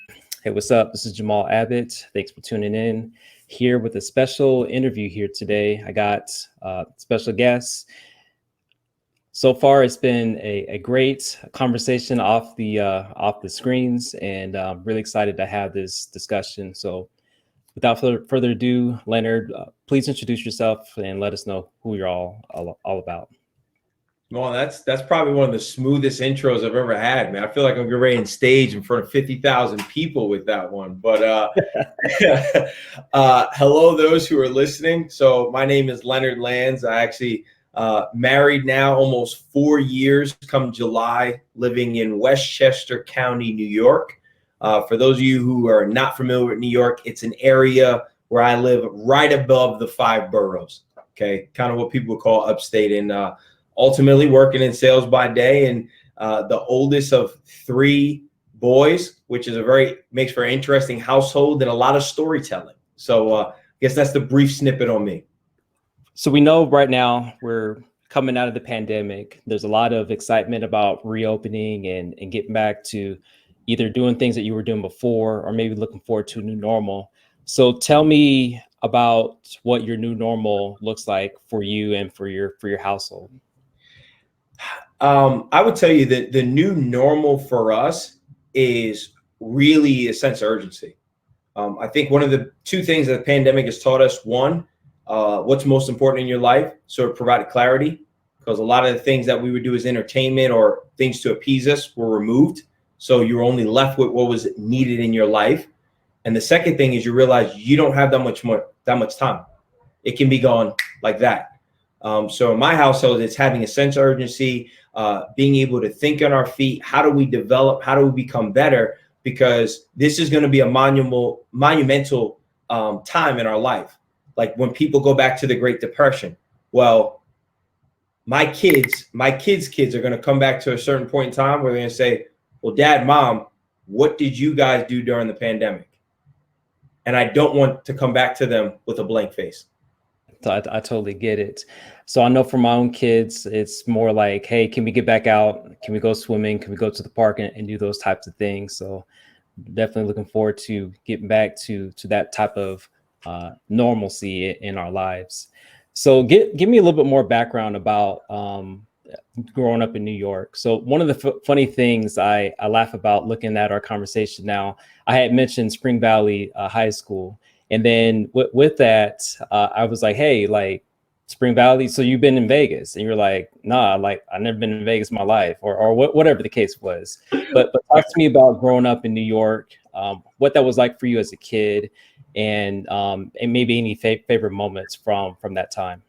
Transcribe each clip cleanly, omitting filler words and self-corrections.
Hey, what's up? This is Jamal Abbott. Thanks for tuning in here with a special interview here today. I got special guests. So far, it's been a great conversation off the screens, and I'm really excited to have this discussion. So, without further ado, Leonard, please introduce yourself and let us know who you're all about. Well, that's probably one of the smoothest intros I've ever had, man. I feel like I'm getting ready on stage in front of 50,000 people with that one. But hello, those who are listening. So my name is Leonard Lands. I actually married now almost 4 years come July, living in Westchester County, New York. For those of you who are not familiar with New York, it's an area where I live right above the five boroughs. Okay, kind of what people would call upstate. And ultimately working in sales by day, and the oldest of three boys, which is makes for an interesting household and a lot of storytelling. So I guess that's the brief snippet on me. So we know right now we're coming out of the pandemic. There's a lot of excitement about reopening and getting back to either doing things that you were doing before or maybe looking forward to a new normal. So tell me about what your new normal looks like for you and for your household. I would tell you that the new normal for us is really a sense of urgency. I think one of the two things that the pandemic has taught us, one, what's most important in your life. So it provided clarity, because a lot of the things that we would do as entertainment or things to appease us were removed. So you were only left with what was needed in your life. And the second thing is you realize you don't have that much time. It can be gone like that. So in my household, it's having a sense of urgency, being able to think on our feet. How do we develop? How do we become better? Because this is going to be a monumental time in our life. Like when people go back to the Great Depression. Well, my kids' kids are going to come back to a certain point in time where they're going to say, well, Dad, Mom, what did you guys do during the pandemic? And I don't want to come back to them with a blank face. So I totally get it. So I know for my own kids, it's more like, hey, can we get back out? Can we go swimming? Can we go to the park and do those types of things? So definitely looking forward to getting back to that type of normalcy in our lives. So give me a little bit more background about growing up in New York. So one of the funny things I laugh about looking at our conversation now, I had mentioned Spring Valley High School. And then with that, I was like, hey, like Spring Valley, so you've been in Vegas? And you're like, nah, like I've never been in Vegas in my life, or whatever the case was. But talk to me about growing up in New York, what that was like for you as a kid, and maybe any favorite moments from that time.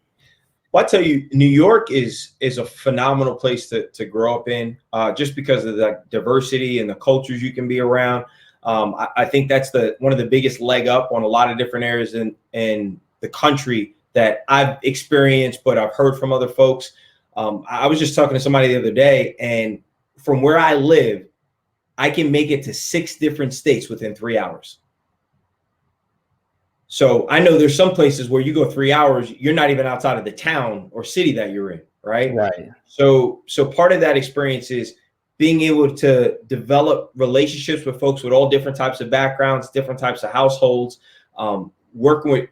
Well, I tell you, New York is a phenomenal place to grow up in, just because of the diversity and the cultures you can be around. I think that's one of the biggest leg up on a lot of different areas in the country that I've experienced, but I've heard from other folks. I was just talking to somebody the other day, and from where I live, I can make it to 6 different states within 3 hours. So I know there's some places where you go 3 hours, you're not even outside of the town or city that you're in, right? Right. So part of that experience is being able to develop relationships with folks with all different types of backgrounds, different types of households, working with,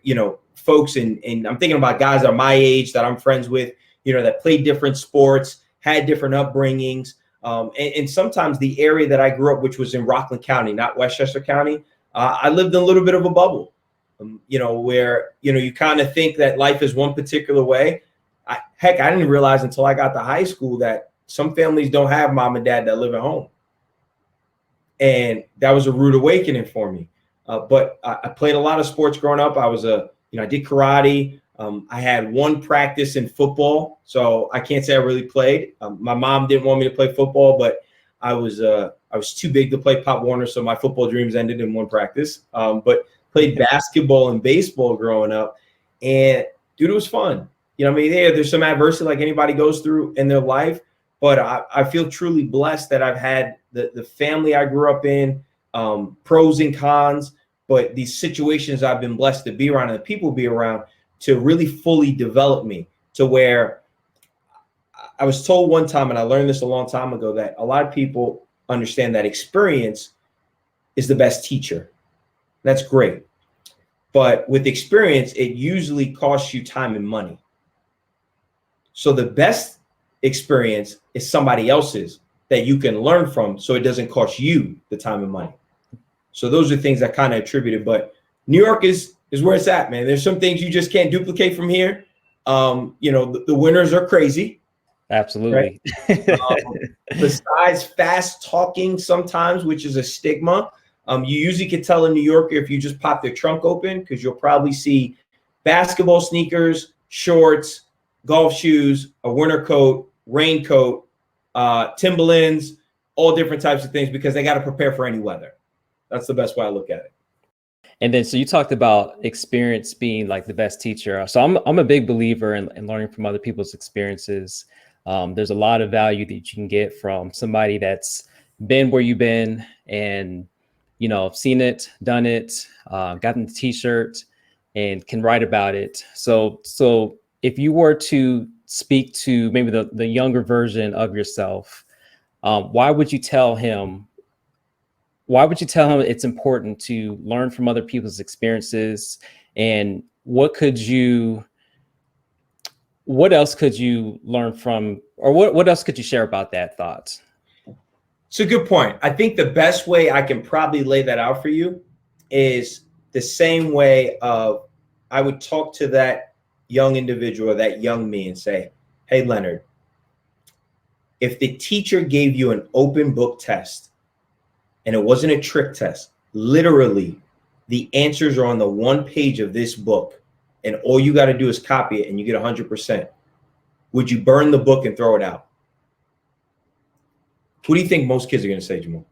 folks, and I'm thinking about guys that are my age that I'm friends with, that played different sports, had different upbringings. And sometimes the area that I grew up, which was in Rockland County, not Westchester County, I lived in a little bit of a bubble, where, you kind of think that life is one particular way. I didn't realize until I got to high school that some families don't have mom and dad that live at home. And that was a rude awakening for me. But I played a lot of sports growing up. I did karate. I had one practice in football, so I can't say I really played. My mom didn't want me to play football, but I was too big to play Pop Warner, so my football dreams ended in one practice. But played basketball and baseball growing up, and dude, it was fun. There's some adversity like anybody goes through in their life, but I feel truly blessed that I've had the family I grew up in, pros and cons, but these situations I've been blessed to be around and the people be around to really fully develop me to where I was told one time, and I learned this a long time ago, that a lot of people understand that experience is the best teacher. That's great. But with experience, it usually costs you time and money. So the best experience is somebody else's that you can learn from, so it doesn't cost you the time and money. So those are things that kind of attributed, but New York is where it's at, man. There's some things you just can't duplicate from here. You know, the winters are crazy. Absolutely. Right? Besides fast talking sometimes, which is a stigma, you usually can tell a New Yorker if you just pop their trunk open, because you'll probably see basketball sneakers, shorts, golf shoes, a winter coat, raincoat, Timberlands, all different types of things, because they got to prepare for any weather. That's the best way I look at it. And then, so you talked about experience being like the best teacher. So I'm a big believer in learning from other people's experiences. There's a lot of value that you can get from somebody that's been where you've been and, you know, seen it, done it, gotten the t-shirt and can write about it. So if you were to speak to maybe the younger version of yourself, why would you tell him it's important to learn from other people's experiences? And what else could you learn from, or what else could you share about that thought? It's a good point. I think the best way I can probably lay that out for you is the same way of I would talk to that young individual or that young me and say, hey, Leonard, if the teacher gave you an open book test and it wasn't a trick test, literally the answers are on the one page of this book and all you got to do is copy it and you get 100%, would you burn the book and throw it out? What do you think most kids are going to say, Jamal?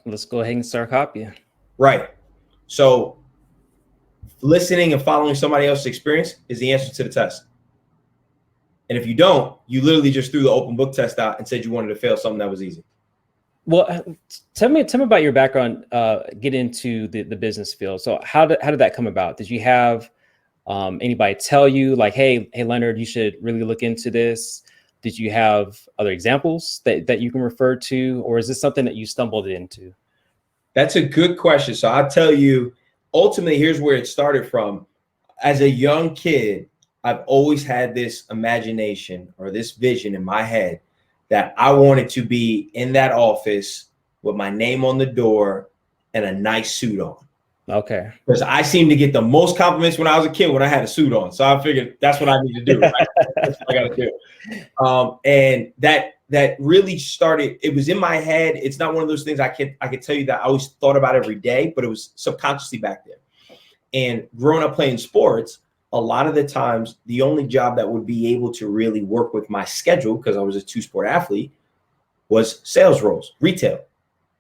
Let's go ahead and start copying. Right. So listening and following somebody else's experience is the answer to the test. And if you don't, you literally just threw the open book test out and said you wanted to fail something that was easy. Well, tell me about your background, get into the business field. So how did that come about? Did you have anybody tell you like, hey, Leonard, you should really look into this? Did you have other examples that you can refer to, or is this something that you stumbled into? That's a good question. So I'll tell you, ultimately, here's where it started from. As a young kid, I've always had this imagination or this vision in my head that I wanted to be in that office with my name on the door and a nice suit on. Okay. Because I seemed to get the most compliments when I was a kid when I had a suit on. So I figured that's what I need to do. Right? That's what I got to do. And that really started, it was in my head. It's not one of those things I could tell you that I always thought about every day, but it was subconsciously back there. And growing up playing sports, a lot of the times, the only job that would be able to really work with my schedule, because I was a two-sport athlete, was sales roles, retail.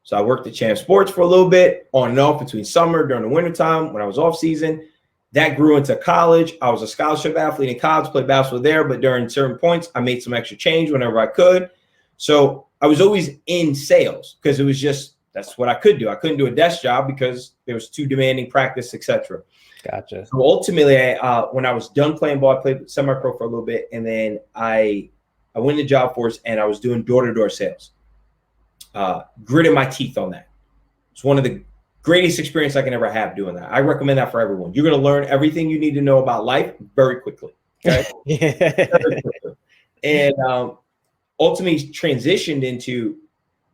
So I worked at Champ Sports for a little bit, on and off between summer, during the wintertime, when I was off season. That grew into college. I was a scholarship athlete in college, played basketball there, but during certain points, I made some extra change whenever I could. So I was always in sales because it was just, that's what I could do. I couldn't do a desk job because there was too demanding practice, etc. Gotcha. So ultimately, when I was done playing ball, I played semi-pro for a little bit, and then I went to the job force and I was doing door-to-door sales. Gritted my teeth on that. It's one of the greatest experience I can ever have doing that. I recommend that for everyone. You're going to learn everything you need to know about life very quickly. Okay? Very quickly. And ultimately transitioned into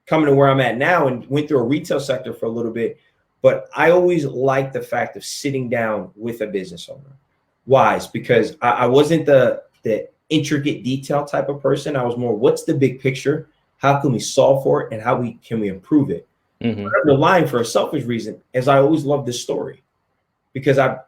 coming to where I'm at now and went through a retail sector for a little bit. But I always liked the fact of sitting down with a business owner. Why? It's because I wasn't the intricate detail type of person. I was more, what's the big picture? How can we solve for it? And how can we improve it? Mm-hmm. Underlying, for a selfish reason, is I always loved this story because I've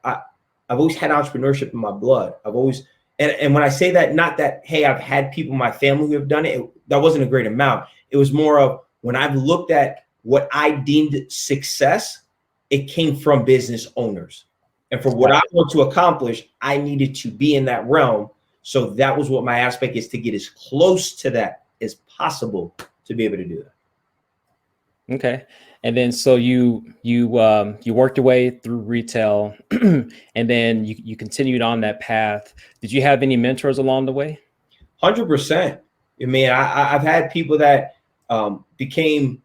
always had entrepreneurship in my blood. I've always, and when I say that, not that, hey, I've had people in my family who have done it, that wasn't a great amount. It was more of when I've looked at what I deemed success, it came from business owners. And for what I want to accomplish, I needed to be in that realm. So that was what my aspect is, to get as close to that as possible to be able to do that. Okay. And then so you worked your way through retail and then you continued on that path. Did you have any mentors along the way? 100%. I mean, I've had people that became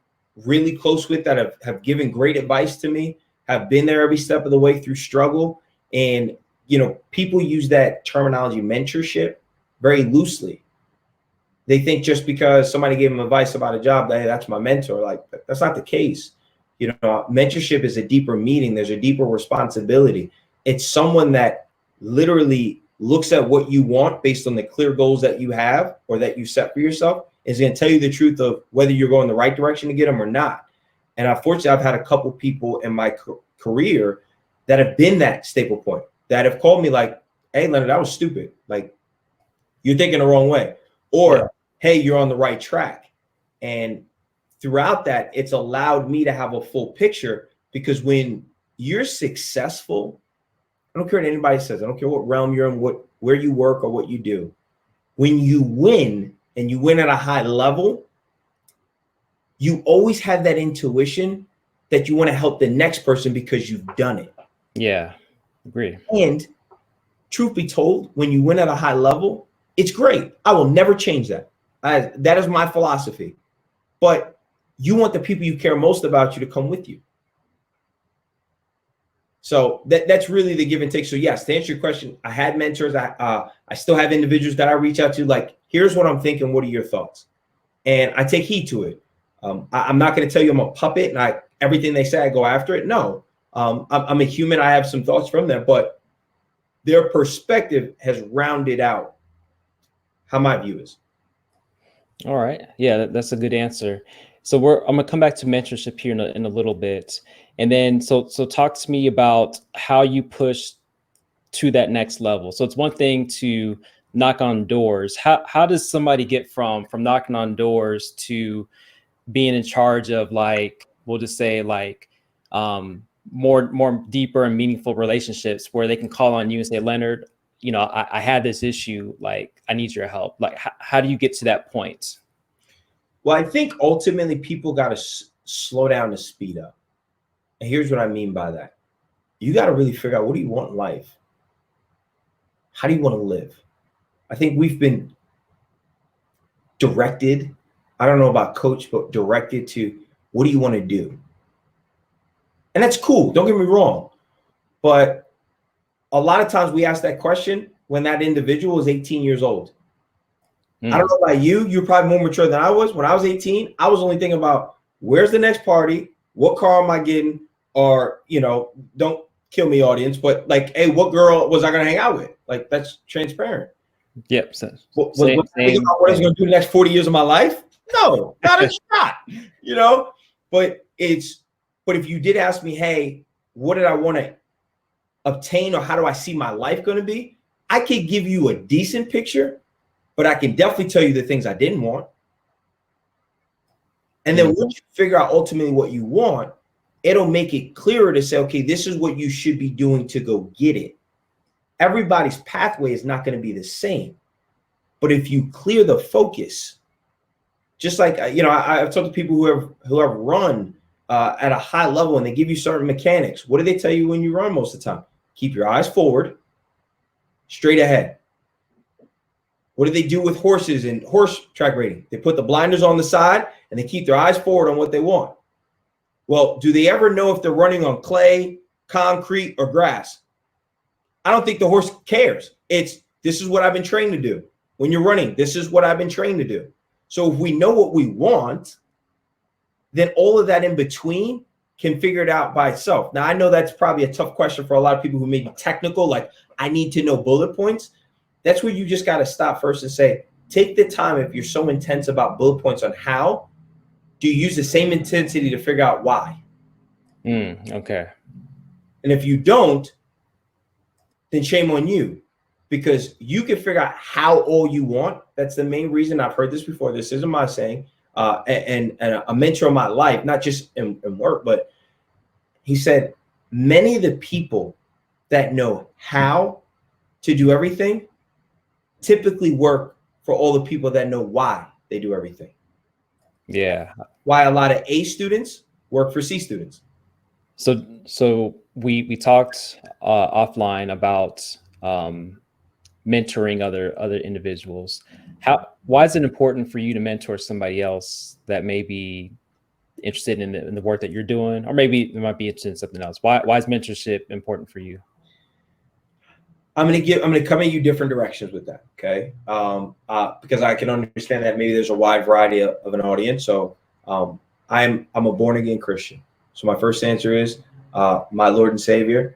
really close with that have given great advice to me, have been there every step of the way through struggle. And, you know, people use that terminology mentorship very loosely. They think just because somebody gave them advice about a job, that, hey, that's my mentor. Like, that's not the case. You know, mentorship is a deeper meaning. There's a deeper responsibility. It's someone that literally looks at what you want based on the clear goals that you have or that you set for yourself, is going to tell you the truth of whether you're going the right direction to get them or not. And unfortunately, I've had a couple people in my career that have been that staple point, that have called me like, hey, Leonard, that was stupid. Like, you're thinking the wrong way. Or, hey, you're on the right track. And throughout that, it's allowed me to have a full picture, because when you're successful, I don't care what anybody says, I don't care what realm you're in, where you work or what you do. When you win, and you win at a high level, you always have that intuition that you want to help the next person because you've done it. Yeah, agree. And truth be told, when you win at a high level, it's great. I will never change that. That is my philosophy. But you want the people you care most about you to come with you. So that's really the give and take. So yes, to answer your question, I had mentors. I still have individuals that I reach out to, like, here's what I'm thinking. What are your thoughts? And I take heed to it. I'm not going to tell you I'm a puppet and everything they say, I go after it. No, I'm a human. I have some thoughts from them, but their perspective has rounded out how my view is. All right. Yeah, that's a good answer. So I'm gonna come back to mentorship here in a little bit, and then so talk to me about how you push to that next level. So it's one thing to knock on doors. How does somebody get from knocking on doors to being in charge of, like, we'll just say, like, more deeper and meaningful relationships where they can call on you and say, Leonard, you know, I had this issue, like, I need your help. Like, how do you get to that point? Well, I think ultimately people got to slow down to speed up. And here's what I mean by that. You got to really figure out, what do you want in life? How do you want to live? I think we've been directed, I don't know about coach, but directed to, what do you want to do? And that's cool. Don't get me wrong. But a lot of times we ask that question when that individual is 18 years old. I don't know about you. You're probably more mature than I was. When I was 18, I was only thinking about, where's the next party? What car am I getting? Or, you know, don't kill me, audience, but like, hey, what girl was I going to hang out with? Like, that's transparent. Yep. So, was I thinking about what I was going to do the next 40 years of my life? No, not a shot, you know? But if you did ask me, hey, what did I want to obtain, or how do I see my life going to be? I could give you a decent picture, but I can definitely tell you the things I didn't want. And then once you figure out ultimately what you want, it'll make it clearer to say, okay, this is what you should be doing to go get it. Everybody's pathway is not going to be the same. But if you clear the focus, just like, you know, I've talked to people who have run at a high level, and they give you certain mechanics. What do they tell you when you run most of the time? Keep your eyes forward, straight ahead. What do they do with horses and horse track racing? They put the blinders on the side and they keep their eyes forward on what they want. Well, do they ever know if they're running on clay, concrete, or grass? I don't think the horse cares. This is what I've been trained to do. When you're running, this is what I've been trained to do. So if we know what we want, then all of that in between can figure it out by itself. Now, I know that's probably a tough question for a lot of people who may be technical, like, I need to know bullet points. That's where you just got to stop first and say, take the time. If you're so intense about bullet points on how, do you use the same intensity to figure out why? Okay. And if you don't, then shame on you, because you can figure out how all you want. That's the main reason. I've heard this before. This isn't my saying. And a mentor of my life, not just in work, but he said, many of the people that know how to do everything typically work for all the people that know why they do everything. Yeah. Why a lot of A students work for C students. So we talked offline about mentoring other individuals. Why is it important for you to mentor somebody else that maybe interested in the work that you're doing, or maybe they might be interested in something else. Why is mentorship important for you? I'm gonna come at you different directions with that, okay? Because I can understand that maybe there's a wide variety of an audience. So I'm a born again Christian. So my first answer is my Lord and Savior.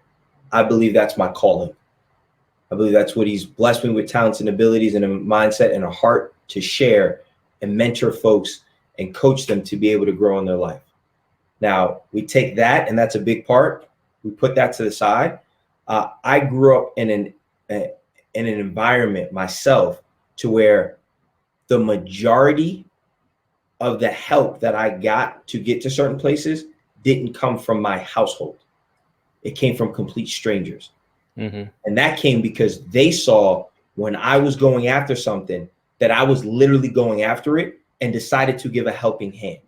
I believe that's my calling. I believe that's what He's blessed me with, talents and abilities and a mindset and a heart to share and mentor folks and coach them to be able to grow in their life. Now we take that, and that's a big part. We put that to the side. I grew up in an environment myself to where the majority of the help that I got to get to certain places didn't come from my household. It came from complete strangers. Mm-hmm. And that came because they saw when I was going after something that I was literally going after it and decided to give a helping hand.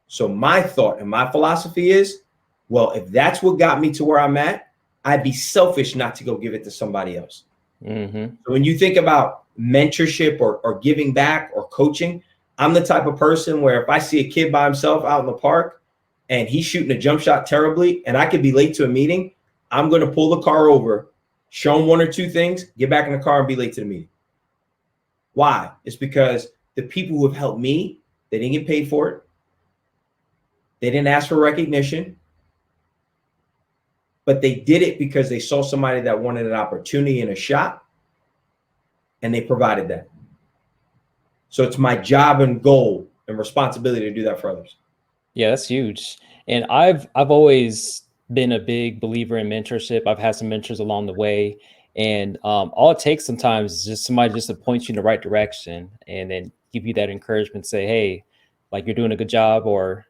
So my thought and my philosophy is, well, if that's what got me to where I'm at, I'd be selfish not to go give it to somebody else. Mm-hmm. So when you think about mentorship or giving back or coaching, I'm the type of person where if I see a kid by himself out in the park and he's shooting a jump shot terribly and I could be late to a meeting, I'm going to pull the car over, show him one or two things, get back in the car and be late to the meeting. Why? It's because the people who have helped me, they didn't get paid for it. They didn't ask for recognition. But they did it because they saw somebody that wanted an opportunity and a shot, and they provided that. So it's my job and goal and responsibility to do that for others. Yeah, that's huge. And I've always been a big believer in mentorship. I've had some mentors along the way, and all it takes sometimes is just somebody just to point you in the right direction and then give you that encouragement, say, hey, like you're doing a good job, or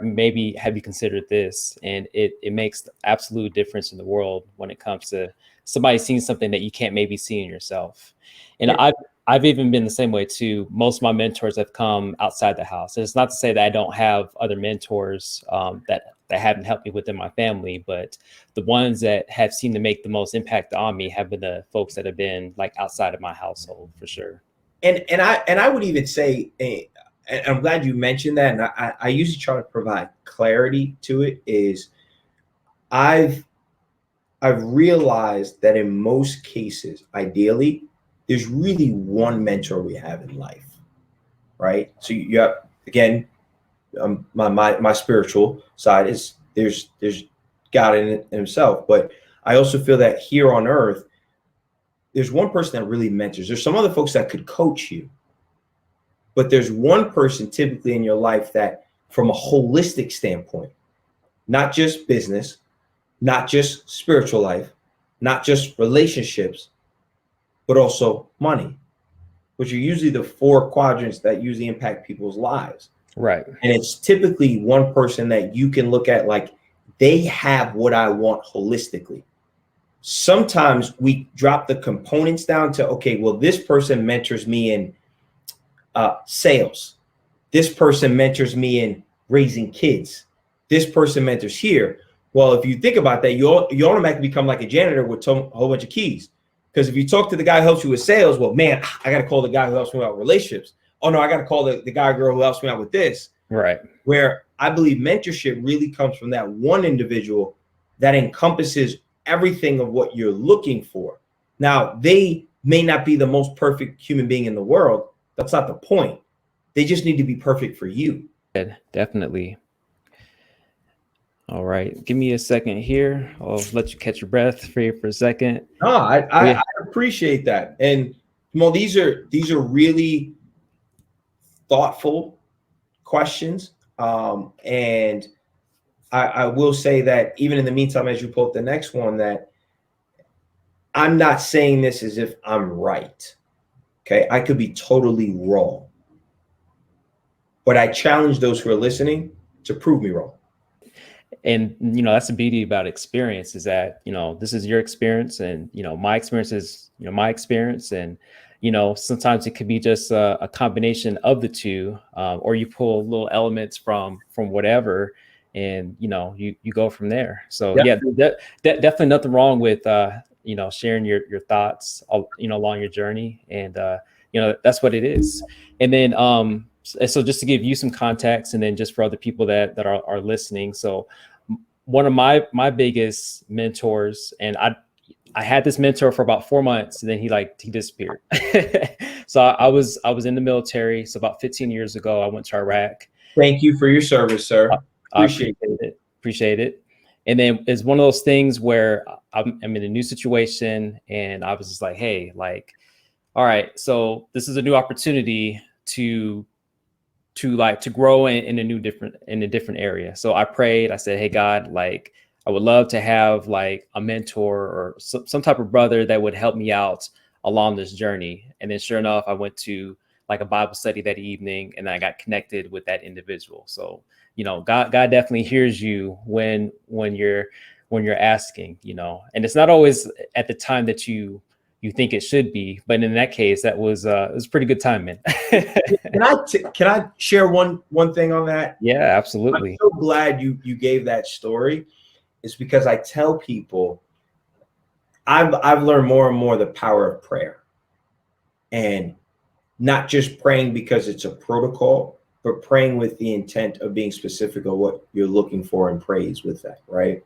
maybe have you considered this? And it makes the absolute difference in the world when it comes to somebody seeing something that you can't maybe see in yourself. And yeah. I've even been the same way too. Most of my mentors have come outside the house. And it's not to say that I don't have other mentors that haven't helped me within my family, but the ones that have seemed to make the most impact on me have been the folks that have been like outside of my household for sure. And I would even say, and I'm glad you mentioned that. And I usually try to provide clarity to it. Is I've realized that in most cases, ideally, there's really one mentor we have in life, right? So you have, again, my spiritual side is there's God in Himself, but I also feel that here on earth, there's one person that really mentors. There's some other folks that could coach you. But there's one person typically in your life that from a holistic standpoint, not just business, not just spiritual life, not just relationships, but also money, which are usually the four quadrants that usually impact people's lives. Right. And it's typically one person that you can look at like they have what I want holistically. Sometimes we drop the components down to, okay, well, this person mentors me in sales. This person mentors me in raising kids. This person mentors here. Well, if you think about that, you automatically become like a janitor with a whole bunch of keys. Because if you talk to the guy who helps you with sales, well, man, I got to call the guy who helps me out with relationships. Oh, no, I got to call the guy or girl who helps me out with this. Right. Where I believe mentorship really comes from that one individual that encompasses everything of what you're looking for. Now, they may not be the most perfect human being in the world. That's not the point. They just need to be perfect for you. Definitely. All right. Give me a second here. I'll let you catch your breath for a second. No, I appreciate that. And well, these are really thoughtful questions. And I will say that even in the meantime, as you pull up the next one, that I'm not saying this as if I'm right. Okay, I could be totally wrong. But I challenge those who are listening to prove me wrong. And, that's the beauty about experience is that, this is your experience and, my experience is, my experience. And, sometimes it could be just a combination of the two, or you pull little elements from whatever and, you go from there. So, yeah, definitely nothing wrong with, sharing your thoughts, along your journey. And, that's what it is. And then, and so just to give you some context, and then just for other people that are listening. So one of my biggest mentors, and I had this mentor for about 4 months, and then he disappeared. So I was in the military. So about 15 years ago, I went to Iraq. Thank you for your service, sir. Appreciate it. Appreciate it. And then it's one of those things where I'm in a new situation, and I was just like, hey, like, all right, so this is a new opportunity to grow in a different area. So I prayed. I said, hey, God, like, I would love to have like a mentor or some type of brother that would help me out along this journey. And then sure enough, I went to like a Bible study that evening, and I got connected with that individual. So, you know, God definitely hears you when you're asking, you know, and it's not always at the time that you think it should be, but in that case, it was pretty good timing. Can I share one thing on that? Yeah, absolutely. I'm so glad you gave that story. It's because I tell people I've learned more and more the power of prayer, and not just praying because it's a protocol, but praying with the intent of being specific of what you're looking for and praise with that, right?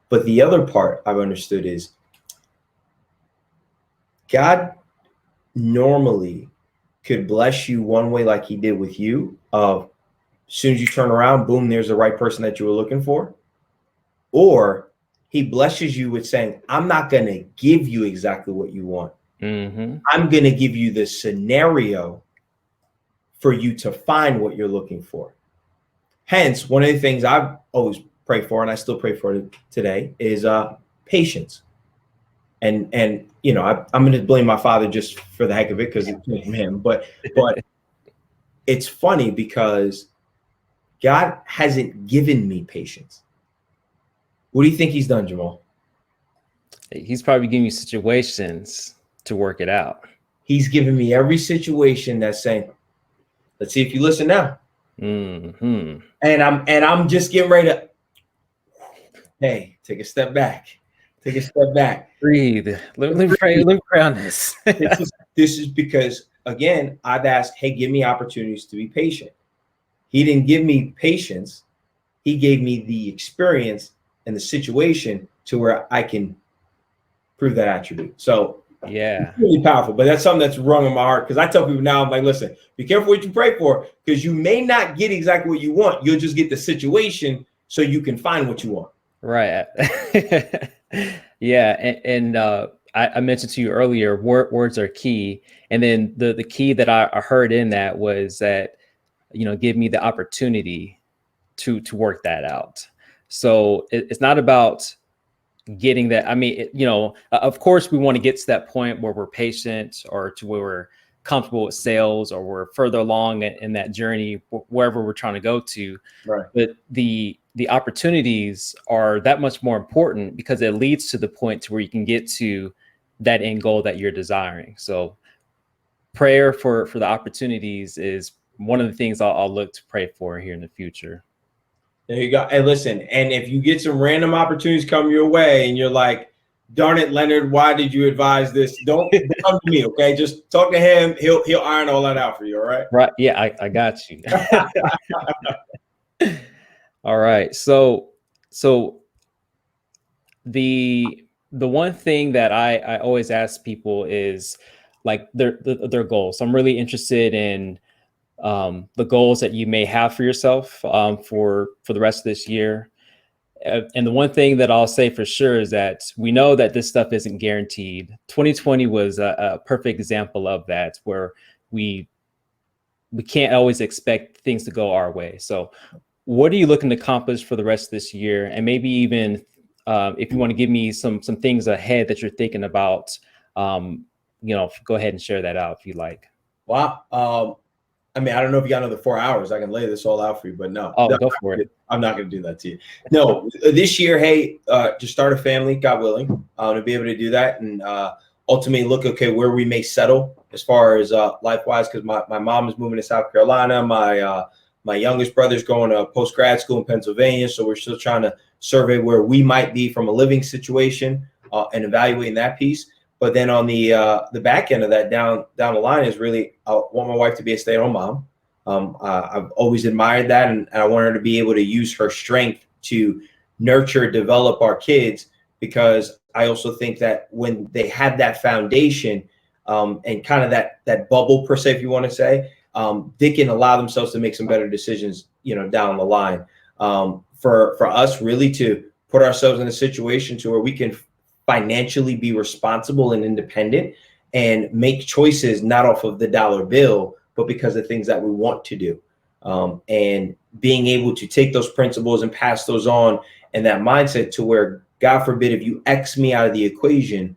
But the other part I've understood is God normally could bless you one way, like he did with you, of as soon as you turn around, boom, there's the right person that you were looking for. Or he blesses you with saying, I'm not going to give you exactly what you want. Mm-hmm. I'm going to give you the scenario for you to find what you're looking for. Hence, one of the things I've always prayed for, and I still pray for it today, is patience. And you know, I'm going to blame my father just for the heck of it because it's him. But it's funny because God hasn't given me patience. What do you think he's done, Jamal? He's probably giving you situations to work it out. He's given me every situation that's saying, let's see if you listen now. Mm-hmm. And I'm just getting ready to, hey, take a step back. Take a step back. Breathe. Let me pray on this. This is because, again, I've asked, hey, give me opportunities to be patient. He didn't give me patience. He gave me the experience and the situation to where I can prove that attribute. So yeah, it's really powerful. But that's something that's rung in my heart, because I tell people now, I'm like, listen, be careful what you pray for, because you may not get exactly what you want. You'll just get the situation so you can find what you want. Right. Yeah. And I mentioned to you earlier, words are key. And then the key that I heard in that was that, you know, give me the opportunity to work that out. So it's not about getting that. I mean, you know, of course we want to get to that point where we're patient, or to where we're comfortable with sales, or we're further along in that journey, wherever we're trying to go to. Right. But the opportunities are that much more important, because it leads to the point to where you can get to that end goal that you're desiring. So prayer for the opportunities is one of the things I'll look to pray for here in the future. There you go. And listen, and if you get some random opportunities come your way and you're like, darn it, Leonard, why did you advise this? Don't come to me, okay? Just talk to him. He'll iron all that out for you, all right? Right. Yeah, I got you. All right. So the one thing that I always ask people is like their goals. So I'm really interested in the goals that you may have for yourself for the rest of this year. And the one thing that I'll say for sure is that we know that this stuff isn't guaranteed. 2020 was a perfect example of that, where we can't always expect things to go our way. So what are you looking to accomplish for the rest of this year? And maybe even if you want to give me some things ahead that you're thinking about, you know, go ahead and share that out if you like. Wow. I mean, I don't know if you got another 4 hours. I can lay this all out for you, but no. Oh, go for it. I'm not going to do that to you. No, this year, hey, to start a family, God willing, to be able to do that, and ultimately look, okay, where we may settle as far as life-wise, because my mom is moving to South Carolina. My youngest brother's going to post-grad school in Pennsylvania, so we're still trying to survey where we might be from a living situation and evaluating that piece. But then on the back end of that, down the line, is really I want my wife to be a stay-at-home mom. I've always admired that, and I want her to be able to use her strength to nurture, develop our kids, because I also think that when they have that foundation, and kind of that bubble per se, if you want to say, they can allow themselves to make some better decisions, down the line. For us really to put ourselves in a situation to where we can financially be responsible and independent and make choices not off of the dollar bill, but because of things that we want to do. And being able to take those principles and pass those on, and that mindset to where, God forbid, if you X me out of the equation,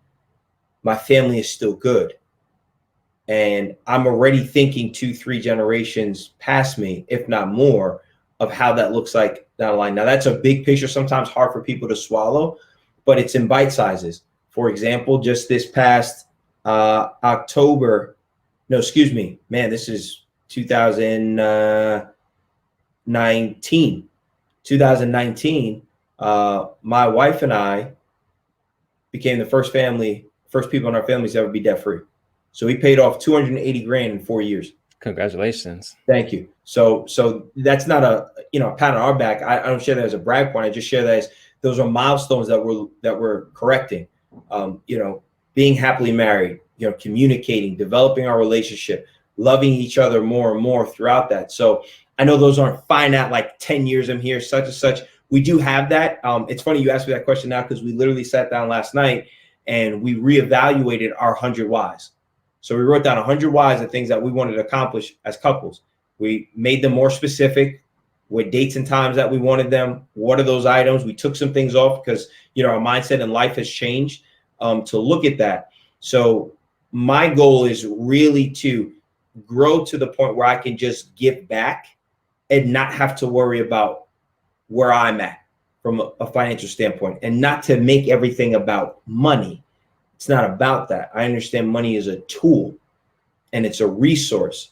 my family is still good. And I'm already thinking 2-3 generations past me, if not more, of how that looks like down the line. Now, that's a big picture, sometimes hard for people to swallow, but it's in bite sizes. For example, just this past October, no, excuse me, man, this is 2019. 2019, my wife and I became the first people in our families to ever be debt free. So we paid off 280 grand in 4 years. Congratulations. Thank you. So that's not a pat on our back. I don't share that as a brag point. I just share that as those are milestones that we're correcting. Being happily married, communicating, developing our relationship, loving each other more and more throughout that. So I know those aren't finite, like 10 years I'm here, such and such. We do have that. It's funny you asked me that question now, because we literally sat down last night and we reevaluated our 100 whys. So we wrote down 100 whys of things that we wanted to accomplish as couples. We made them more specific with dates and times that we wanted them. What are those items? We took some things off because, our mindset in life has changed to look at that. So my goal is really to grow to the point where I can just give back and not have to worry about where I'm at from a financial standpoint, and not to make everything about money. It's not about that. I understand money is a tool and it's a resource.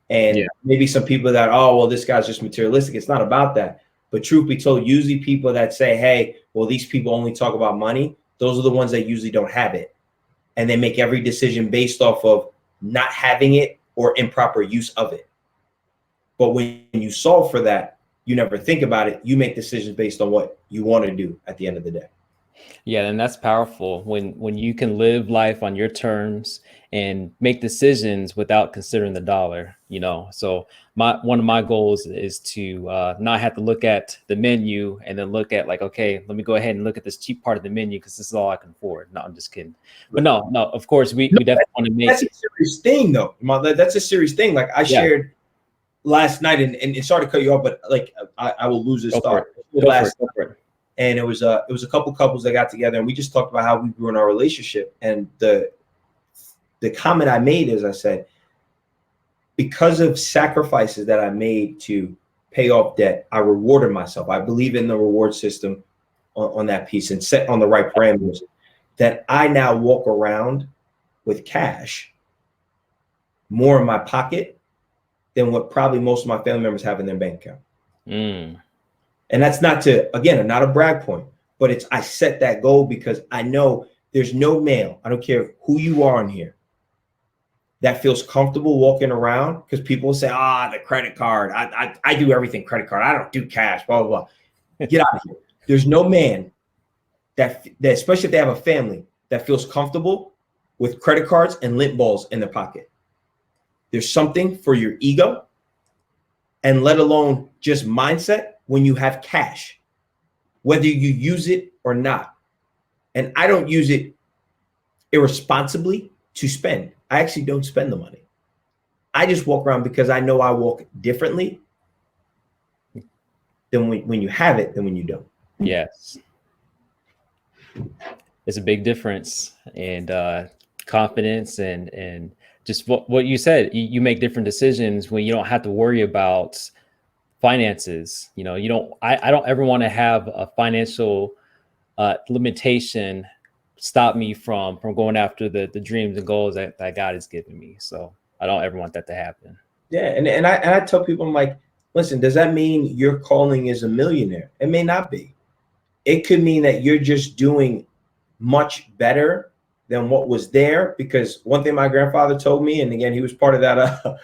And maybe some people that, oh, well, this guy's just materialistic. It's not about that. But truth be told, usually people that say, hey, well, these people only talk about money, those are the ones that usually don't have it. And they make every decision based off of not having it or improper use of it. But when you solve for that, you never think about it. You make decisions based on what you want to do at the end of the day. Yeah, and that's powerful when you can live life on your terms and make decisions without considering the dollar, So one of my goals is to not have to look at the menu and then look at like, okay, let me go ahead and look at this cheap part of the menu because this is all I can afford. No, I'm just kidding. But no, of course we definitely want to make. That's a serious thing, though. That's a serious thing. Like I shared last night, and sorry to cut you off, but like I will lose this thought. And it was a couple couples that got together, and we just talked about how we grew in our relationship. And the comment I made is, I said, because of sacrifices that I made to pay off debt, I rewarded myself. I believe in the reward system on that piece and set on the right parameters, that I now walk around with cash more in my pocket than what probably most of my family members have in their bank account. And that's not a brag point, but I set that goal because I know there's no male, I don't care who you are in here, that feels comfortable walking around, because people will say, the credit card, I do everything credit card, I don't do cash, blah, blah, blah. Get out of here. There's no man that, especially if they have a family, that feels comfortable with credit cards and lint balls in their pocket. There's something for your ego, and let alone just mindset, when you have cash, whether you use it or not. And I don't use it irresponsibly to spend. I actually don't spend the money. I just walk around because I know I walk differently than when you have it than when you don't. Yes. It's a big difference. And confidence and just what you said, you make different decisions when you don't have to worry about finances. I don't ever want to have a financial limitation stop me from going after the dreams and goals that God has given me. So I don't ever want that to happen. Yeah. And I tell people, I'm like, listen, does that mean your calling is a millionaire? It may not be. It could mean that you're just doing much better than what was there. Because one thing my grandfather told me, and again, he was part of that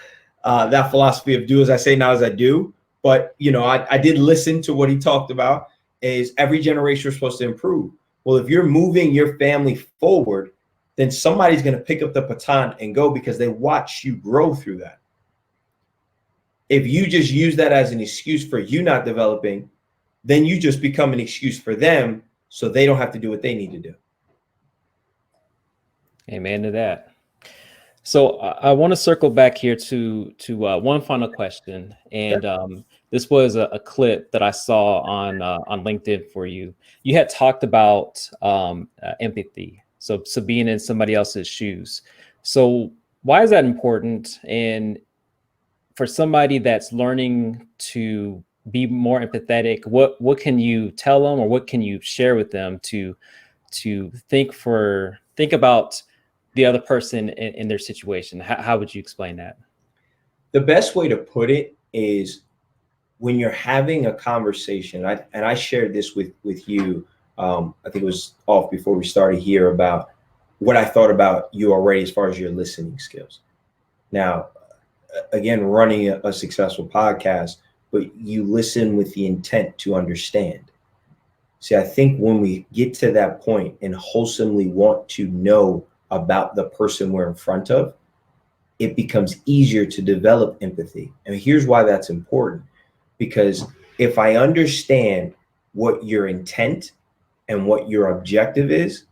that philosophy of do as I say, not as I do. But, you know, I did listen to what he talked about is every generation is supposed to improve. Well, if you're moving your family forward, then somebody's going to pick up the baton and go because they watch you grow through that. If you just use that as an excuse for you not developing, then you just become an excuse for them so they don't have to do what they need to do. Amen to that. So I want to circle back here to one final question, and this was a clip that I saw on LinkedIn for you. You had talked about empathy, so being in somebody else's shoes. So why is that important? And for somebody that's learning to be more empathetic, what can you tell them, or what can you share with them to think about the other person in their situation? How would you explain that? The best way to put it is when you're having a conversation, and I shared this with you, I think it was off before we started here, about what I thought about you already as far as your listening skills. Now, again, running a successful podcast, but you listen with the intent to understand. See, I think when we get to that point and wholesomely want to know about the person we're in front of, it becomes easier to develop empathy. And here's why that's important. Because if I understand what your intent and what your objective is,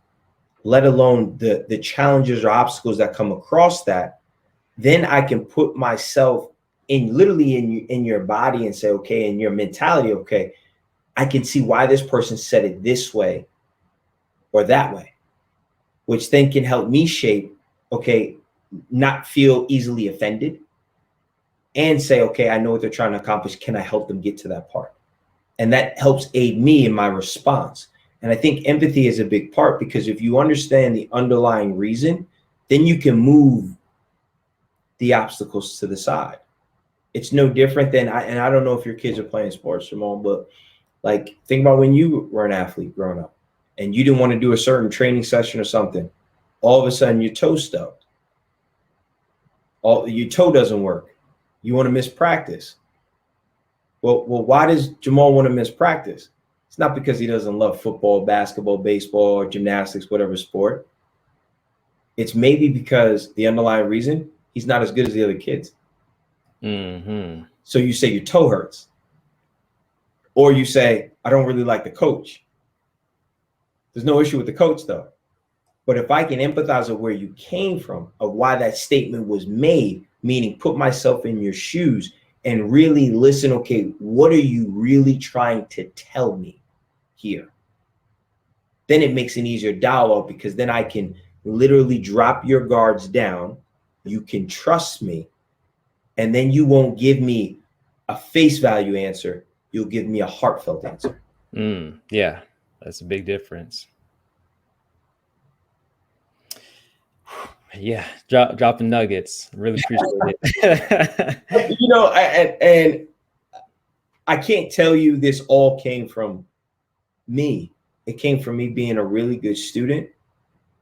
let alone the challenges or obstacles that come across that, then I can put myself literally in your body and say, okay, in your mentality, okay, I can see why this person said it this way or that way, which then can help me shape, okay, not feel easily offended and say, okay, I know what they're trying to accomplish. Can I help them get to that part? And that helps aid me in my response. And I think empathy is a big part, because if you understand the underlying reason, then you can move the obstacles to the side. It's no different than, and I don't know if your kids are playing sports, Ramon, but like, think about when you were an athlete growing up and you didn't want to do a certain training session or something. All of a sudden your toe stubbed. Your toe doesn't work. You want to miss practice. Well, why does Jamal want to miss practice? It's not because he doesn't love football, basketball, baseball, or gymnastics, whatever sport. It's maybe because the underlying reason, he's not as good as the other kids. Mm-hmm. So you say your toe hurts. Or you say, I don't really like the coach. There's no issue with the coach though. But if I can empathize with where you came from, of why that statement was made, meaning put myself in your shoes and really listen, okay, what are you really trying to tell me here? Then it makes an easier dialogue, because then I can literally drop your guards down. You can trust me, and then you won't give me a face value answer. You'll give me a heartfelt answer. Yeah, that's a big difference. Yeah, dropping nuggets. Really appreciate it. You know, and I can't tell you this all came from me. It came from me being a really good student,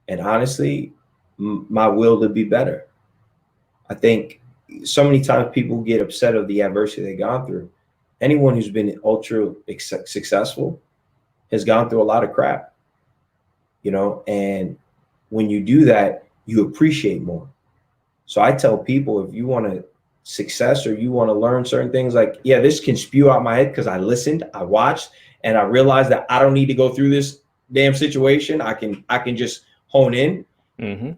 and honestly, my will to be better. I think so many times people get upset of the adversity they've gone through. Anyone who's been ultra successful has gone through a lot of crap, you know, and when you do that, you appreciate more. So I tell people, if you want to success or you want to learn certain things, like, yeah, this can spew out my head because I listened, I watched, and I realized that I don't need to go through this damn situation. I can just hone in. Mm-hmm.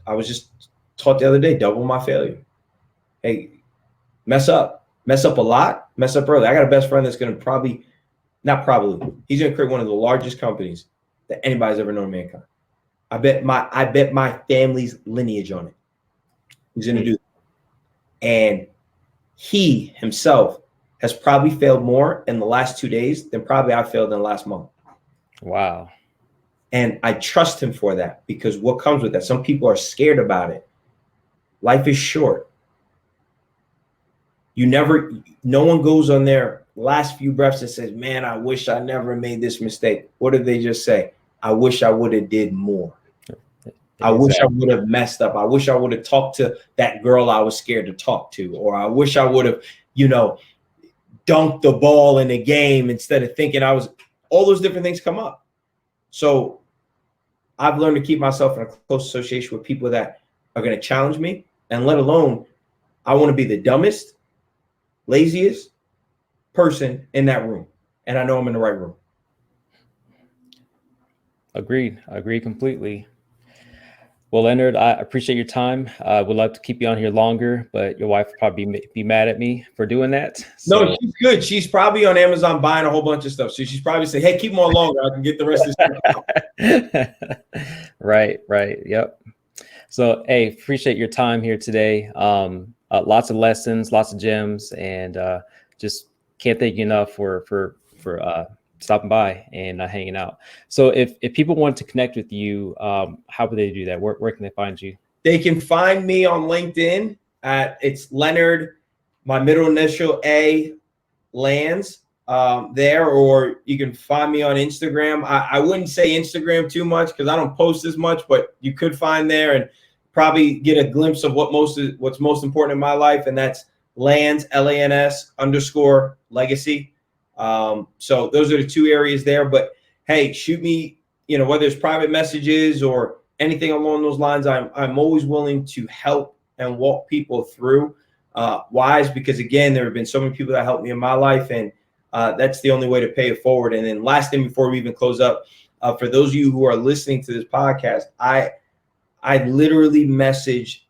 I was just taught the other day, double my failure. Hey, mess up a lot, mess up early. I got a best friend that's going to he's going to create one of the largest companies that anybody's ever known in mankind. I bet my family's lineage on it. He's going to do that. And he himself has probably failed more in the last 2 days than probably I failed in the last month. Wow. And I trust him for that, because what comes with that, some people are scared about it. Life is short. No one goes on their last few breaths and says, man, I wish I never made this mistake. What did they just say? I wish I would have did more. I wish I Exactly. would have messed up. I wish I would have talked to that girl I was scared to talk to, or I wish I would have, dunked the ball in a game instead of thinking all those different things come up. So I've learned to keep myself in a close association with people that are going to challenge me, and let alone I want to be the dumbest, laziest person in that room. And I know I'm in the right room. Agreed. I agree completely. Well, Leonard, I appreciate your time. Would love to keep you on here longer, but your wife would probably be mad at me for doing that. No, she's good. She's probably on Amazon buying a whole bunch of stuff. So she's probably saying, hey, keep them on longer. I can get the rest of this stuff out. Right. Yep. So, hey, appreciate your time here today. Lots of lessons, lots of gems, and just can't thank you enough for stopping by and hanging out. So if people want to connect with you, how would they do that? Where can they find you? They can find me on LinkedIn it's Leonard, my middle initial A, Lands there, or you can find me on Instagram. I wouldn't say Instagram too much because I don't post as much, but you could find there and probably get a glimpse of what's most important in my life, and that's Lands, LANS _legacy. So those are the two areas there. But hey, shoot me, whether it's private messages or anything along those lines. I'm always willing to help and walk people through wise, because again, there have been so many people that helped me in my life, and that's the only way to pay it forward. And then last thing before we even close up, for those of you who are listening to this podcast, I literally messaged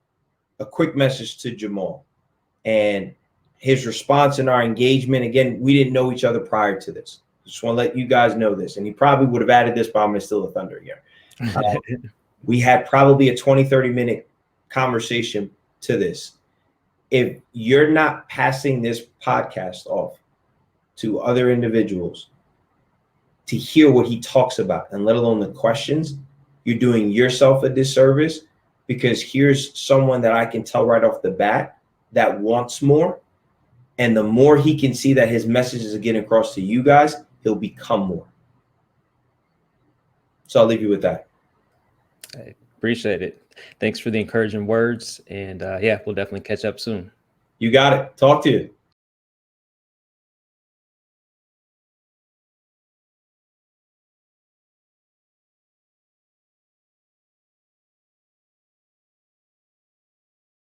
a quick message to Jamal, and his response in our engagement, again, we didn't know each other prior to this. Just want to let you guys know this. And he probably would have added this, but I'm going to steal the thunder here. We had probably a 20-30 minute conversation to this. If you're not passing this podcast off to other individuals to hear what he talks about, and let alone the questions, you're doing yourself a disservice, because here's someone that I can tell right off the bat that wants more. And the more he can see that his messages are getting across to you guys, he'll become more. So I'll leave you with that. I appreciate it. Thanks for the encouraging words. And yeah, we'll definitely catch up soon. You got it. Talk to you.